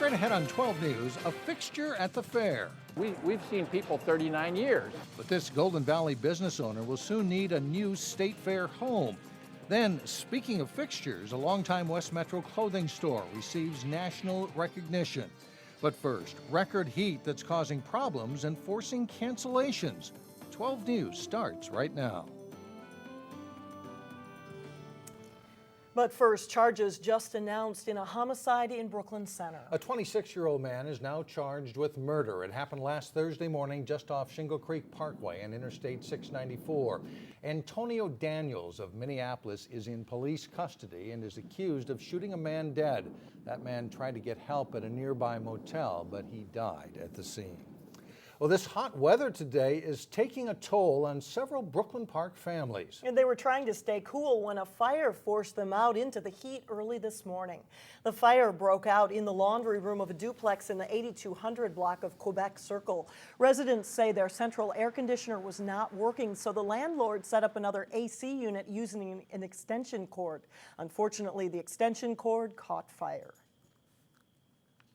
Straight ahead on 12 News, a fixture at the fair. We've seen people 39 years. But this Golden Valley business owner will soon need a new State Fair home. Then, speaking of fixtures, a longtime West Metro clothing store receives national recognition. But first, record heat that's causing problems and forcing cancellations. 12 News starts right now. But first, charges just announced in a homicide in Brooklyn Center. A 26-year-old man is now charged with murder. It happened last Thursday morning just off Shingle Creek Parkway and Interstate 694. Antonio Daniels of Minneapolis is in police custody and is accused of shooting a man dead. That man tried to get help at a nearby motel, but he died at the scene. Well, this hot weather today is taking a toll on several Brooklyn Park families. And they were trying to stay cool when a fire forced them out into the heat early this morning. The fire broke out in the laundry room of a duplex in the 8200 block of Quebec Circle. Residents say their central air conditioner was not working, so the landlord set up another AC unit using an extension cord. Unfortunately, the extension cord caught fire.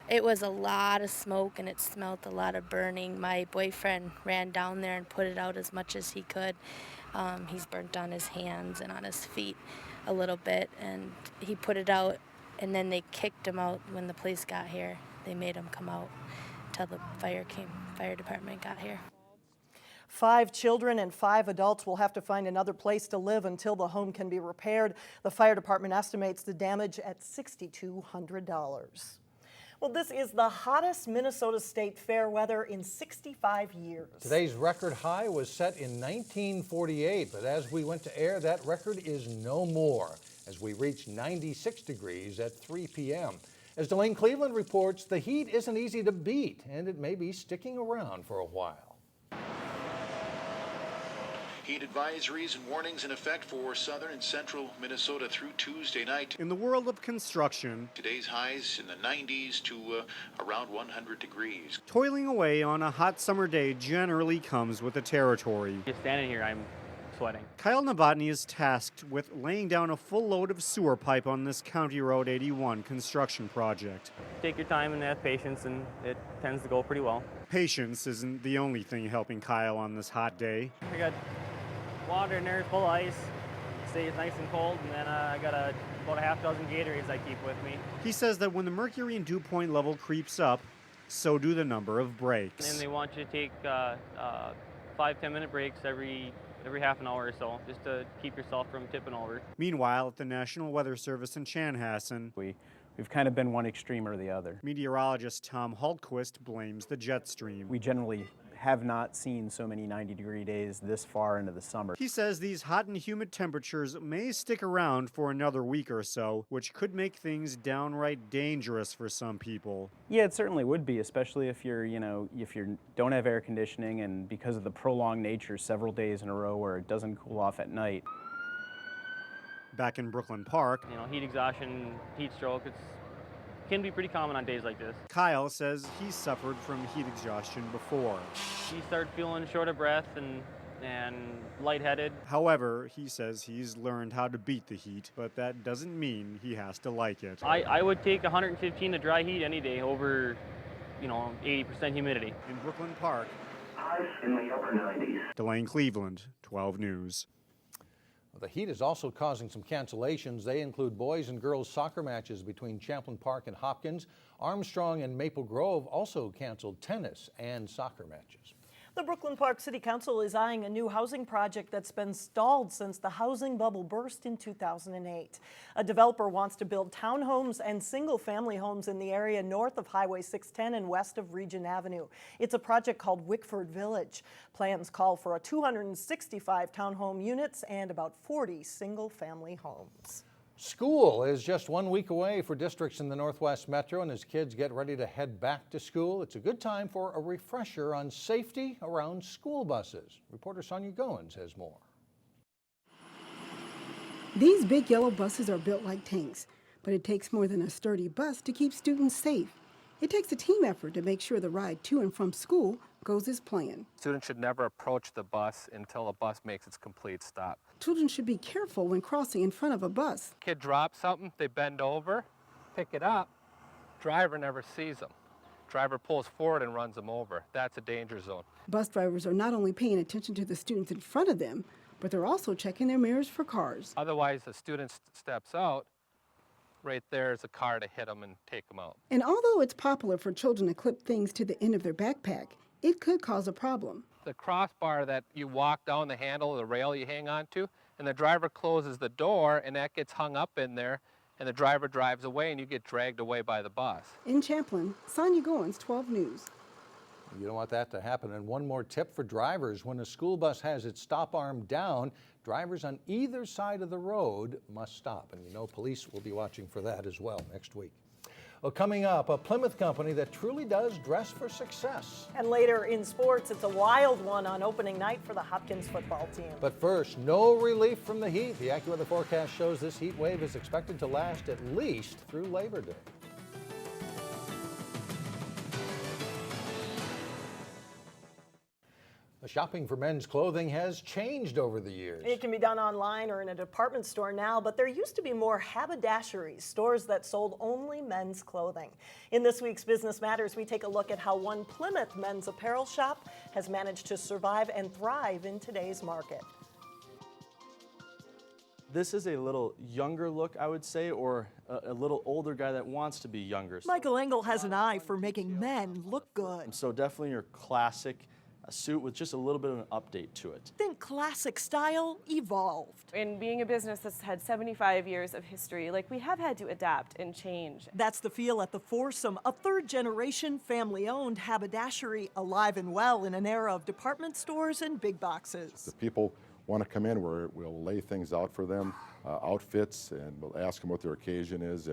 It was a lot of smoke and it smelled a lot of burning. My boyfriend ran down there and put it out as much as he could. He's burnt on his hands and on his feet a little bit, and he put it out, and then they kicked him out when the police got here. They made him come out until the fire department got here. 5 children and 5 adults will have to find another place to live until the home can be repaired. The fire department estimates the damage at $6,200. Well, this is the hottest Minnesota State Fair weather in 65 years. Today's record high was set in 1948, but as we went to air, that record is no more as we reach 96 degrees at 3 p.m. As Delane Cleveland reports, the heat isn't easy to beat, and it may be sticking around for a while. Heat advisories and warnings in effect for southern and central Minnesota through Tuesday night. In the world of construction, Today's highs in the 90s to around 100 degrees. Toiling away on a hot summer day generally comes with the territory. Just standing here, I'm sweating. Kyle Novotny is tasked with laying down a full load of sewer pipe on this County Road 81 construction project. Take your time and have patience, and it tends to go pretty well. Patience isn't the only thing helping Kyle on this hot day. I got water in there, full of ice, stays nice and cold, and then I got about a half dozen Gatorades I keep with me. He says that when the mercury and dew point level creeps up, so do the number of breaks. And they want you to take 5-10 minute breaks every half an hour or so, just to keep yourself from tipping over. Meanwhile, at the National Weather Service in Chanhassen, We've kind of been one extreme or the other. meteorologist Tom Hultquist blames the jet stream. We generally have not seen so many 90-degree days this far into the summer. He says these hot and humid temperatures may stick around for another week or so, which could make things downright dangerous for some people. Yeah, it certainly would be, especially if if you don't have air conditioning, and because of the prolonged nature, several days in a row where it doesn't cool off at night. Back in Brooklyn Park, Heat exhaustion, heat stroke, it can be pretty common on days like this. Kyle says he's suffered from heat exhaustion before. You start feeling short of breath and lightheaded. However, he says he's learned how to beat the heat, but that doesn't mean he has to like it. I would take 115 to dry heat any day over, 80% humidity. In Brooklyn Park, highs in the upper 90s. Delane Cleveland, 12 News. The heat is also causing some cancellations. They include boys and girls soccer matches between Champlin Park and Hopkins. Armstrong and Maple Grove also canceled tennis and soccer matches. The Brooklyn Park City Council is eyeing a new housing project that's been stalled since the housing bubble burst in 2008. A developer wants to build townhomes and single-family homes in the area north of Highway 610 and west of Region Avenue. It's a project called Wickford Village. Plans call for 265 townhome units and about 40 single-family homes. School is just 1 week away for districts in the Northwest Metro, and as kids get ready to head back to school, it's a good time for a refresher on safety around school buses. Reporter Sonia Goins has more. These big yellow buses are built like tanks, but it takes more than a sturdy bus to keep students safe. It takes a team effort to make sure the ride to and from school goes as planned. Students should never approach the bus until a bus makes its complete stop. Children should be careful when crossing in front of a bus. Kid drops something, they bend over, pick it up, Driver never sees them. Driver pulls forward and runs them over. That's a danger zone. Bus drivers are not only paying attention to the students in front of them, but they're also checking their mirrors for cars. Otherwise, the student steps out, right there is a car to hit them and take them out. And although it's popular for children to clip things to the end of their backpack, it could cause a problem. The crossbar that you walk down the handle, the rail you hang on to, and the driver closes the door and that gets hung up in there, and the driver drives away and you get dragged away by the bus. In Champlin, Sonia Goins, 12 News. You don't want that to happen. And one more tip for drivers: when a school bus has its stop arm down, drivers on either side of the road must stop. And you know police will be watching for that as well next week. Well, coming up, a Plymouth company that truly does dress for success. And later in sports, it's a wild one on opening night for the Hopkins football team. But first, no relief from the heat. The AccuWeather forecast shows this heat wave is expected to last at least through Labor Day. Shopping for men's clothing has changed over the years. It can be done online or in a department store now, but there used to be more haberdasheries, stores that sold only men's clothing. In this week's Business Matters, we take a look at how one Plymouth men's apparel shop has managed to survive and thrive in today's market. This is a little younger look, I would say, or a little older guy that wants to be younger. Michael Engel has an eye for making men look good. So definitely your classic suit with just a little bit of an update to it. Think classic style evolved. In being a business that's had 75 years of history, we have had to adapt and change. That's the feel at the Foursome, a third-generation, family-owned haberdashery, alive and well in an era of department stores and big boxes. The people want to come in, we'll lay things out for them, outfits, and we'll ask them what their occasion is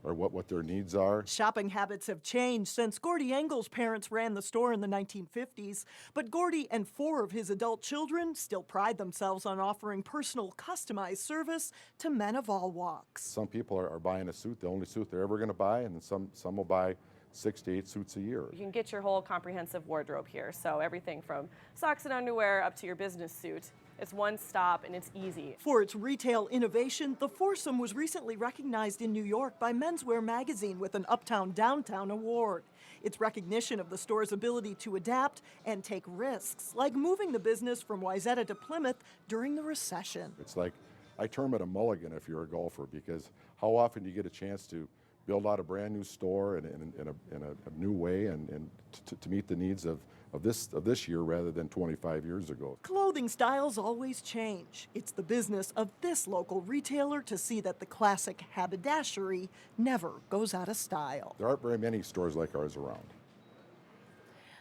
or what their needs are. Shopping habits have changed since Gordy Engel's parents ran the store in the 1950s, but Gordy and 4 of his adult children still pride themselves on offering personal, customized service to men of all walks. Some people are buying a suit, the only suit they're ever going to buy, and then some will buy 6 to 8 suits a year. You can get your whole comprehensive wardrobe here, so everything from socks and underwear up to your business suit. It's one stop and it's easy. For its retail innovation, the Foursome was recently recognized in New York by Menswear magazine with an Uptown Downtown award. It's recognition of the store's ability to adapt and take risks, like moving the business from Wayzata to Plymouth during the recession. It's like, I term it a mulligan if you're a golfer, because how often do you get a chance to build out a brand new store in a new way and to meet the needs of this year rather than 25 years ago. Clothing styles always change. It's the business of this local retailer to see that the classic haberdashery never goes out of style. There aren't very many stores like ours around.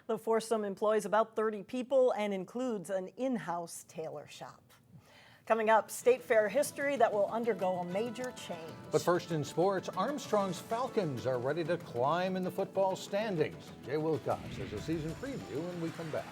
The Foursome employs about 30 people and includes an in-house tailor shop. Coming up, State Fair history that will undergo a major change. But first in sports, Armstrong's Falcons are ready to climb in the football standings. Jay Wilcox has a season preview when we come back.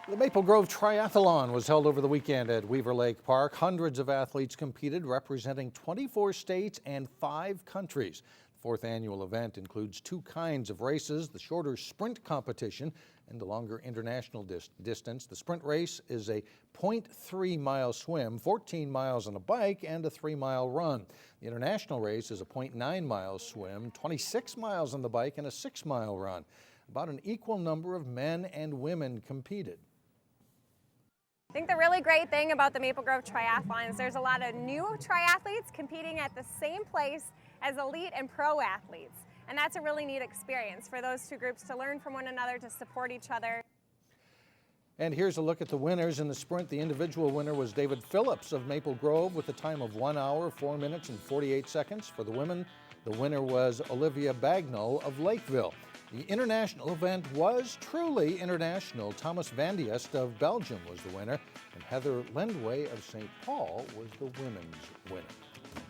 The Maple Grove Triathlon was held over the weekend at Weaver Lake Park. Hundreds of athletes competed, representing 24 states and 5 countries. The 4th annual event includes 2 kinds of races: the shorter sprint competition and the longer international distance. The sprint race is a 0.3-mile swim, 14 miles on a bike, and a 3-mile run. The international race is a 0.9-mile swim, 26 miles on the bike, and a 6-mile run. About an equal number of men and women competed. I think the really great thing about the Maple Grove Triathlon is there's a lot of new triathletes competing at the same place as elite and pro athletes. And that's a really neat experience for those 2 groups to learn from one another, to support each other. And here's a look at the winners in the sprint. The individual winner was David Phillips of Maple Grove with a time of 1 hour, 4 minutes, and 48 seconds. For the women, the winner was Olivia Bagnall of Lakeville. The international event was truly international. Thomas Van Diest of Belgium was the winner, and Heather Lendway of St. Paul was the women's winner.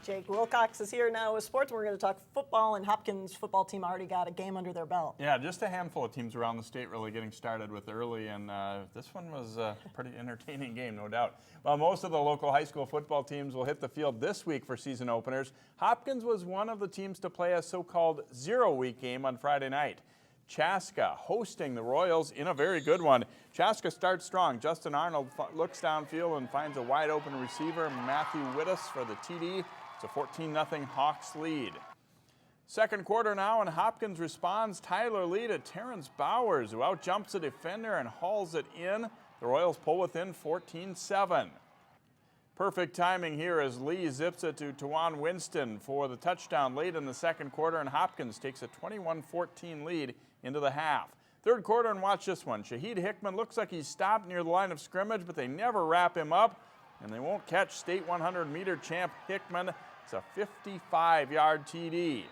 Jake Wilcox is here now with sports. We're going to talk football, and Hopkins football team already got a game under their belt. Yeah, just a handful of teams around the state really getting started with early, and this one was a pretty entertaining game, no doubt. While most of the local high school football teams will hit the field this week for season openers, Hopkins was one of the teams to play a so-called 0-week game on Friday night. Chaska hosting the Royals in a very good one. Chaska starts strong. Justin Arnold looks downfield and finds a wide open receiver, Matthew Wittes, for the TD. It's a 14-0 Hawks lead. Second quarter now, and Hopkins responds. Tyler lead at Terrence Bowers, who outjumps the defender and hauls it in. The Royals pull within 14-7. Perfect timing here as Lee zips it to Tawan Winston for the touchdown late in the second quarter, and Hopkins takes a 21-14 lead into the half. Third quarter, and watch this one. Shaheed Hickman looks like he's stopped near the line of scrimmage, but they never wrap him up, and they won't catch state 100-meter champ Hickman. It's a 55-yard TD.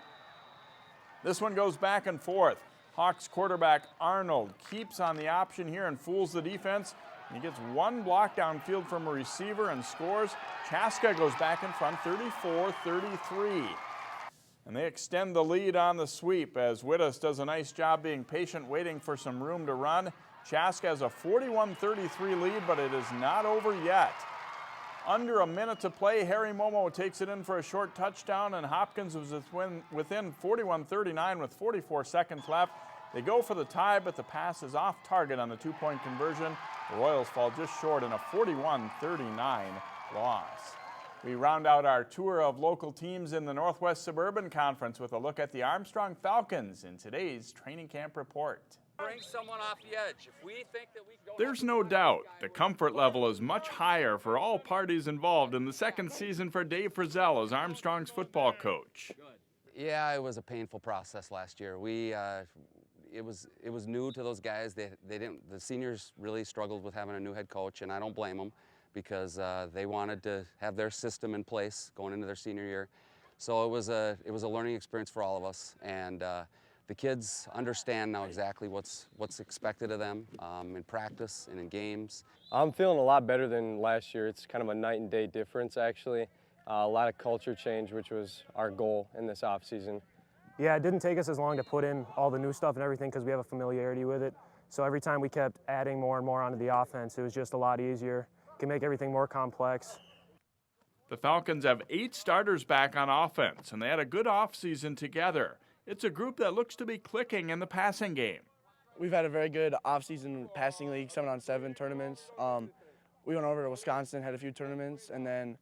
This one goes back and forth. Hawks quarterback Arnold keeps on the option here and fools the defense. He gets one block downfield from a receiver and scores. Chaska goes back in front, 34-33. And they extend the lead on the sweep as Wittes does a nice job being patient, waiting for some room to run. Chaska has a 41-33 lead, but it is not over yet. Under a minute to play, Harry Momo takes it in for a short touchdown, and Hopkins was within 41-39 with 44 seconds left. They go for the tie, but the pass is off target on the two-point conversion. The Royals fall just short in a 41-39 loss. We round out our tour of local teams in the Northwest Suburban Conference with a look at the Armstrong Falcons in today's training camp report. Bring someone off the edge. If we think that we go. There's no doubt the comfort level is much higher for all parties involved in the second season for Dave Frizzell as Armstrong's football coach. Yeah, it was a painful process last year. It was new to those guys. The seniors really struggled with having a new head coach, and I don't blame them because they wanted to have their system in place going into their senior year. So it was a learning experience for all of us, and the kids understand now exactly what's expected of them in practice and in games. I'm feeling a lot better than last year. It's kind of a night and day difference, actually. A lot of culture change, which was our goal in this off season. Yeah, it didn't take us as long to put in all the new stuff and everything because we have a familiarity with it. So every time we kept adding more and more onto the offense, it was just a lot easier. Can make everything more complex. The Falcons have 8 starters back on offense, and they had a good offseason together. It's a group that looks to be clicking in the passing game. We've had a very good offseason passing league, 7-on-7 tournaments. We went over to Wisconsin, had a few tournaments, and then,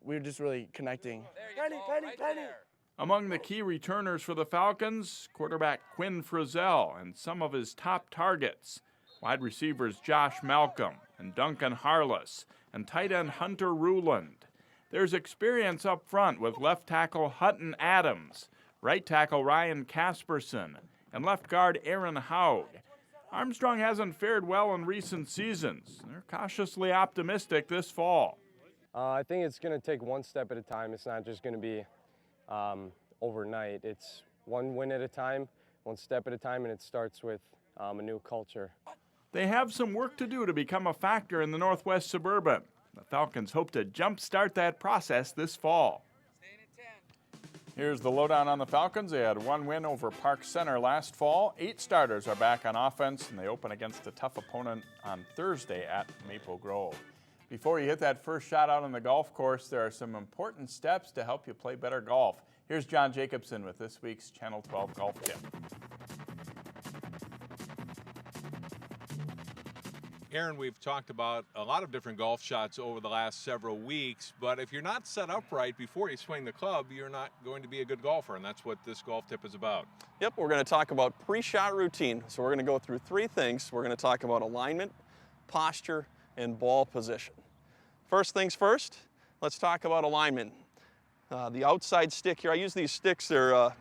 we were just really connecting. Penny. Among the key returners for the Falcons, quarterback Quinn Frizzell and some of his top targets. Wide receivers Josh Malcolm and Duncan Harless and tight end Hunter Ruland. There's experience up front with left tackle Hutton Adams, right tackle Ryan Casperson, and left guard Aaron Howd. Armstrong hasn't fared well in recent seasons. They're cautiously optimistic this fall. I think it's going to take one step at a time. It's not just going to be overnight. It's one win at a time, one step at a time, and it starts with a new culture. They have some work to do to become a factor in the Northwest Suburban. The Falcons hope to jumpstart that process this fall. Here's the lowdown on the Falcons. They had one win over Park Center last fall. 8 starters are back on offense, and they open against a tough opponent on Thursday at Maple Grove. Before you hit that first shot out on the golf course, there are some important steps to help you play better golf. Here's John Jacobson with this week's Channel 12 Golf Tip. Aaron, we've talked about a lot of different golf shots over the last several weeks, but if you're not set up right before you swing the club, you're not going to be a good golfer, and that's what this golf tip is about. Yep, we're going to talk about pre-shot routine. So we're going to go through 3 things. We're going to talk about alignment, posture, and ball position. First things first, let's talk about alignment. The outside stick here, I use these sticks, they're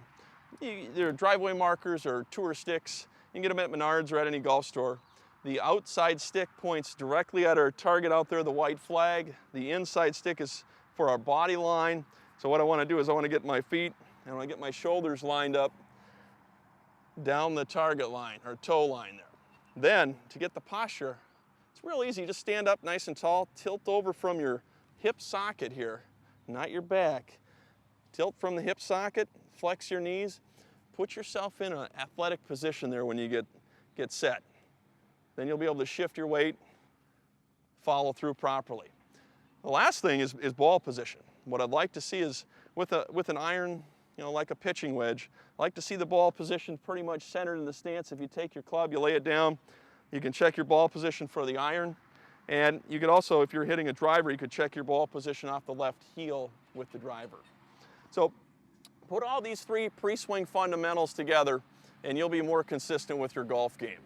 driveway markers or tour sticks. You can get them at Menards or at any golf store. The outside stick points directly at our target out there, the white flag. The inside stick is for our body line. So what I want to do is I want to get my feet and I want to get my shoulders lined up down the target line or toe line there. Then to get the posture, it's real easy. Just stand up nice and tall, tilt over from your hip socket here, not your back. Tilt from the hip socket, flex your knees, put yourself in an athletic position there when you get set. Then you'll be able to shift your weight, follow through properly. The last thing is ball position. What I'd like to see is with an iron like a pitching wedge. I like to see the ball positioned pretty much centered in the stance. If you take your club, you lay it down, you can check your ball position for the iron. And you could also, if you're hitting a driver, you could check your ball position off the left heel with the driver. So put all these three pre-swing fundamentals together and you'll be more consistent with your golf game.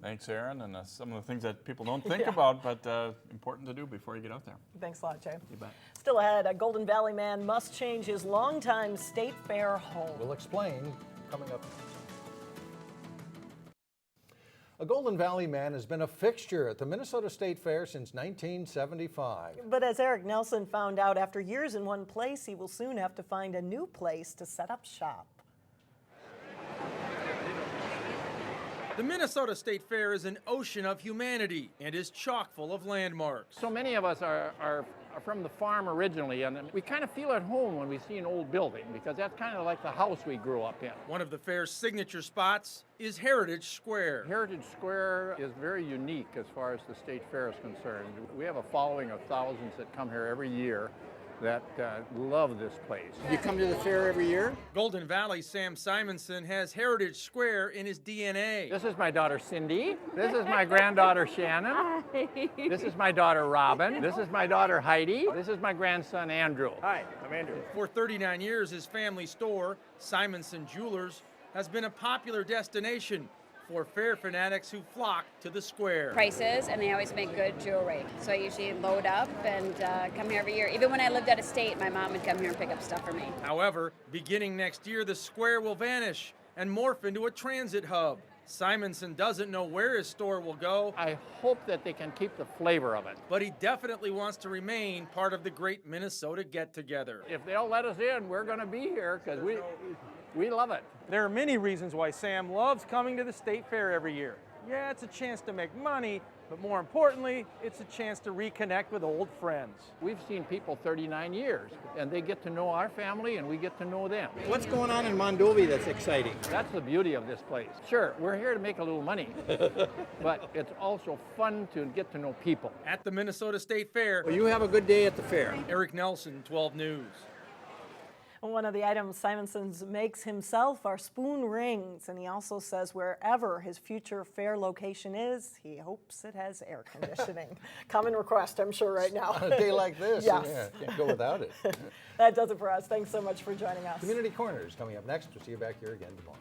Thanks, Aaron, and some of the things that people don't think about, but important to do before you get out there. Thanks a lot, Jay. You bet. Still ahead, a Golden Valley man must change his longtime state fair home. We'll explain coming up. A Golden Valley man has been a fixture at the Minnesota State Fair since 1975. But as Eric Nelson found out, after years in one place, he will soon have to find a new place to set up shop. The Minnesota State Fair is an ocean of humanity and is chock full of landmarks. So many of us are from the farm originally, and we kind of feel at home when we see an old building because that's kind of like the house we grew up in. One of the fair's signature spots is Heritage Square. Heritage Square is very unique as far as the State Fair is concerned. We have a following of thousands that come here every year that love this place. You come to the fair every year? Golden Valley's Sam Simonson has Heritage Square in his DNA. This is my daughter Cindy. This is my granddaughter Shannon. Hi. This is my daughter Robin. This is my daughter Heidi. This is my grandson Andrew. Hi, I'm Andrew. For 39 years, his family store, Simonson Jewelers, has been a popular destination for fair fanatics who flock to the square. Prices, and they always make good jewelry. So I usually load up and come here every year. Even when I lived out of state, my mom would come here and pick up stuff for me. However, beginning next year, the square will vanish and morph into a transit hub. Simonson doesn't know where his store will go. I hope that they can keep the flavor of it. But he definitely wants to remain part of the great Minnesota get-together. If they'll let us in, we're going to be here because we love it. There are many reasons why Sam loves coming to the State Fair every year. Yeah, it's a chance to make money, but more importantly, it's a chance to reconnect with old friends. We've seen people 39 years, and they get to know our family, and we get to know them. What's going on in Mondovi that's exciting? That's the beauty of this place. Sure, we're here to make a little money, but it's also fun to get to know people. At the Minnesota State Fair. Well, you have a good day at the fair. Eric Nelson, 12 News. One of the items Simonson's makes himself are spoon rings, and he also says wherever his future fair location is, he hopes it has air conditioning. Common request, I'm sure, right now. On a day like this, yes. Yeah, can't go without it. That does it for us. Thanks so much for joining us. Community Corner is coming up next. We'll see you back here again tomorrow.